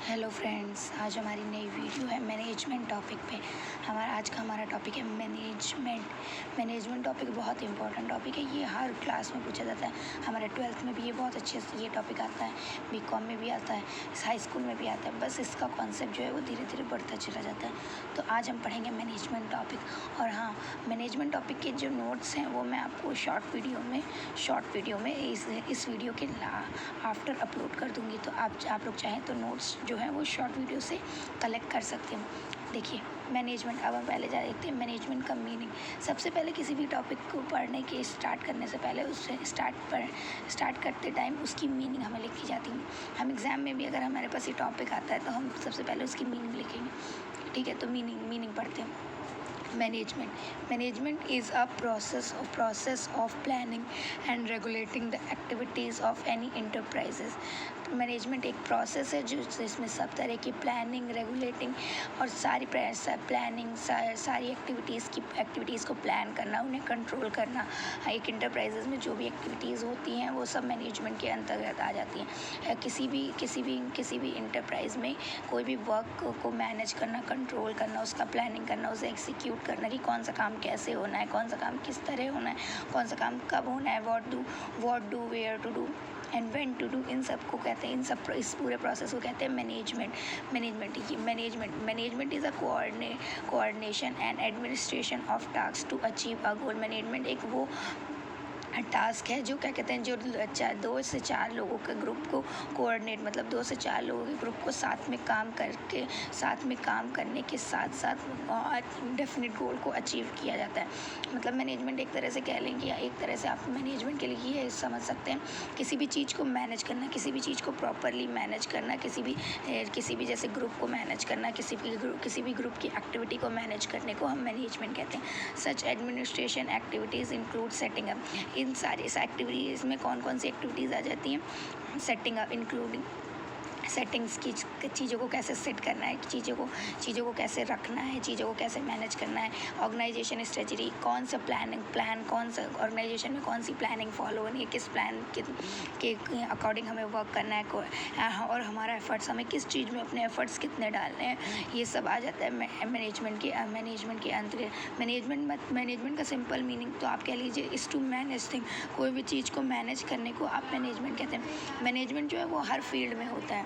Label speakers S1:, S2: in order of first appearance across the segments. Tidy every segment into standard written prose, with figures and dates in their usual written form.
S1: Hello friends, आज हमारी नई वीडियो है मैनेजमेंट टॉपिक पे। हमारा टॉपिक है मैनेजमेंट टॉपिक बहुत इंपॉर्टेंट टॉपिक है। ये हर क्लास में पूछा जाता है। हमारे 12th में भी ये बहुत अच्छे से ये टॉपिक आता है, बीकॉम में भी आता है, हाई स्कूल में भी आता है। बस इसका कॉन्सेप्ट जो है वो धीरे धीरे बढ़ता चला जाता है। तो आज हम पढ़ेंगे मैनेजमेंट टॉपिक। और हाँ, मैनेजमेंट टॉपिक के जो नोट्स हैं वो मैं आपको शॉर्ट वीडियो में इस वीडियो के आफ्टर अपलोड कर दूँगी। तो आप लोग चाहें तो नोट्स जो है वो शॉर्ट वीडियो से कलेक्ट कर सकते हैं। देखिए मैनेजमेंट, अब हम पहले देखते हैं मैनेजमेंट का मीनिंग। सबसे पहले किसी भी टॉपिक को पढ़ने के स्टार्ट करने से पहले उससे स्टार्ट करते टाइम उसकी मीनिंग हमें लिखी जाती है। हम एग्ज़ाम में भी अगर हमारे पास ये टॉपिक आता है तो हम सबसे पहले उसकी मीनिंग लिखेंगे। ठीक है, तो मीनिंग पढ़ते हैं। Management is a process of planning and regulating the activities of any enterprises. Management एक प्रोसेस है जिसमें सब तरह की प्लानिंग, रेगुलेटिंग और सारी एक्टिविटीज़ को प्लान करना, उन्हें कंट्रोल करना। एक में जो भी एक्टिविटीज़ होती हैं वो सब मैनेजमेंट के अंतर्गत आ जाती हैं। किसी भी इंटरप्राइज में कोई भी वर्क को मैनेज करना, कंट्रोल करना, उसका प्लानिंग करना, उसे एग्जीक्यूट करना कि कौन सा काम कैसे होना है, कौन सा काम किस तरह होना है, कौन सा काम कब होना है, what do where to do and when to do, इन सब को कहते हैं, इस पूरे प्रोसेस को कहते हैं management is a coordination and administration of task to achieve a goal. Management एक वो टास्क है जो क्या कहते हैं, जो 2 से 4 लोगों के ग्रुप को कोऑर्डिनेट, मतलब 2 से 4 लोगों के ग्रुप को साथ में काम करने के साथ साथ डेफिनेट गोल को अचीव किया जाता है। मतलब मैनेजमेंट एक तरह से कह लेंगे, या एक तरह से आप मैनेजमेंट के लिए ये समझ सकते हैं, किसी भी चीज़ को मैनेज करना, किसी भी चीज़ को प्रॉपरली मैनेज करना, किसी भी जैसे ग्रुप को मैनेज करना, किसी भी ग्रुप की एक्टिविटी को मैनेज करने को हम मैनेजमेंट कहते हैं। Such administration activities include setting up. इन सारी एक्टिविटीज़ में कौन कौन सी एक्टिविटीज़ आ जाती हैं? सेटिंग अप, इंक्लूडिंग सेटिंग्स की चीज़ों को कैसे सेट करना है, चीज़ों को कैसे रखना है, चीज़ों को कैसे मैनेज करना है। ऑर्गेनाइजेशन स्ट्रेटजी, कौन सा कौन सा ऑर्गेनाइजेशन में कौन सी प्लानिंग फॉलो होनी है, किस प्लान के अकॉर्डिंग हमें वर्क करना है, और हमारा एफर्ट्स, हमें किस चीज़ में अपने एफर्ट्स कितने डालने हैं, ये सब आ जाता है मैनेजमेंट के अंतर्गत। मैनेजमेंट का सिंपल मीनिंग तो आप कह लीजिए इज़ टू मैनेज थिंग। कोई भी चीज़ को मैनेज करने को आप मैनेजमेंट कहते हैं। मैनेजमेंट जो है वो हर फील्ड में होता है।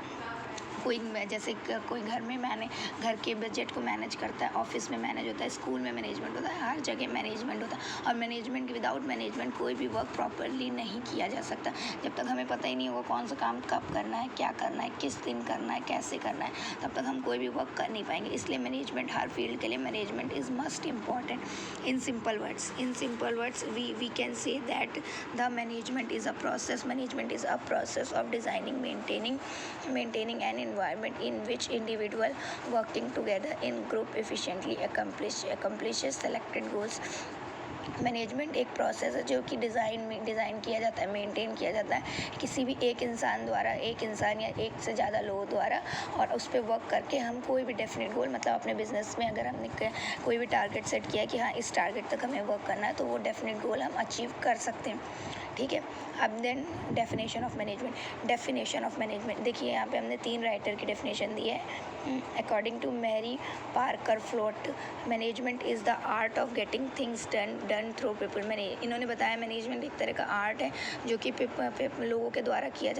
S1: कोई घर के बजट को मैनेज करता है, ऑफिस में मैनेज होता है, स्कूल में मैनेजमेंट होता है, हर जगह मैनेजमेंट होता है। और विदाउट मैनेजमेंट कोई भी वर्क प्रॉपरली नहीं किया जा सकता। जब तक हमें पता ही नहीं होगा कौन सा काम कब करना है, क्या करना है, किस दिन करना है, कैसे करना है, तब तक हम कोई भी वर्क कर नहीं पाएंगे। इसलिए मैनेजमेंट हर फील्ड के लिए management is must important. In simple words we can say that the management is a process of designing, maintaining an environment in which individual working together in group efficiently accomplishes selected goals. Management एक process है जो कि design किया जाता है, maintain किया जाता है किसी भी एक इंसान या एक से ज़्यादा लोगों द्वारा, और उस पर वर्क करके हम कोई भी डेफिनेट गोल, मतलब अपने बिजनेस में अगर हमने कोई भी टारगेट सेट किया कि हाँ इस टारगेट तक हमें वर्क करना है, तो वो डेफिनेट गोल हम अचीव कर सकते हैं। ठीक है, अब देन डेफिनेशन ऑफ मैनेजमेंट देखिए, यहाँ पे हमने 3 राइटर की डेफिनेशन दी है। According to Mary Parker Follett, management is the art of getting things done through people. इन्होंने बताया मैनेजमेंट एक तरह का आर्ट है जो कि लोगों के द्वारा किया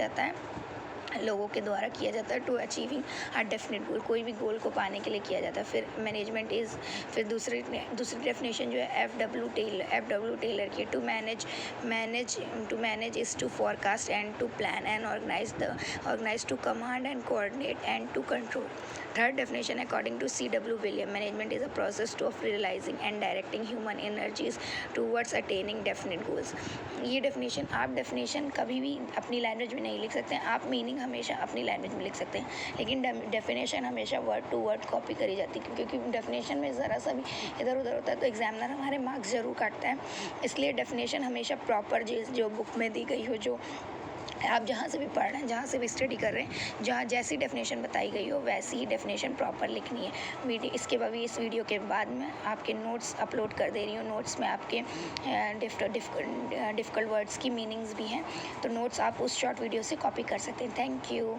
S1: जाता है टू अचीविंग अ डेफिनेट गोल, कोई भी गोल को पाने के लिए किया जाता है। फिर दूसरी डेफिनेशन जो है एफ डब्ल्यू टेलर की, to manage is to forecast and to plan and organise to command and coordinate and to control. Third definition according to C.W. William, management is a process of realising and directing human energies towards attaining definite goals. ये definition कभी भी अपनी language में नहीं लिख सकते हैं, आप मीनिंग हमेशा अपनी लैंग्वेज में लिख सकते हैं, लेकिन डेफिनेशन हमेशा वर्ड टू वर्ड कॉपी करी जाती है, क्योंकि डेफिनेशन में ज़रा सा भी इधर उधर होता है तो एग्जामिनर हमारे मार्क्स ज़रूर काटता है। इसलिए डेफिनेशन हमेशा प्रॉपर जो बुक में दी गई हो, जो आप जहाँ से भी पढ़ रहे हैं, जहाँ से भी स्टडी कर रहे हैं, जहाँ जैसी डेफिनेशन बताई गई हो वैसी ही डेफिनेशन प्रॉपर लिखनी है। इस वीडियो के बाद में आपके नोट्स अपलोड कर दे रही हूँ। नोट्स में आपके डिफ़िकल्ट वर्ड्स की मीनिंग्स भी हैं, तो नोट्स आप उस शॉर्ट वीडियो से कॉपी कर सकते हैं। Thank you.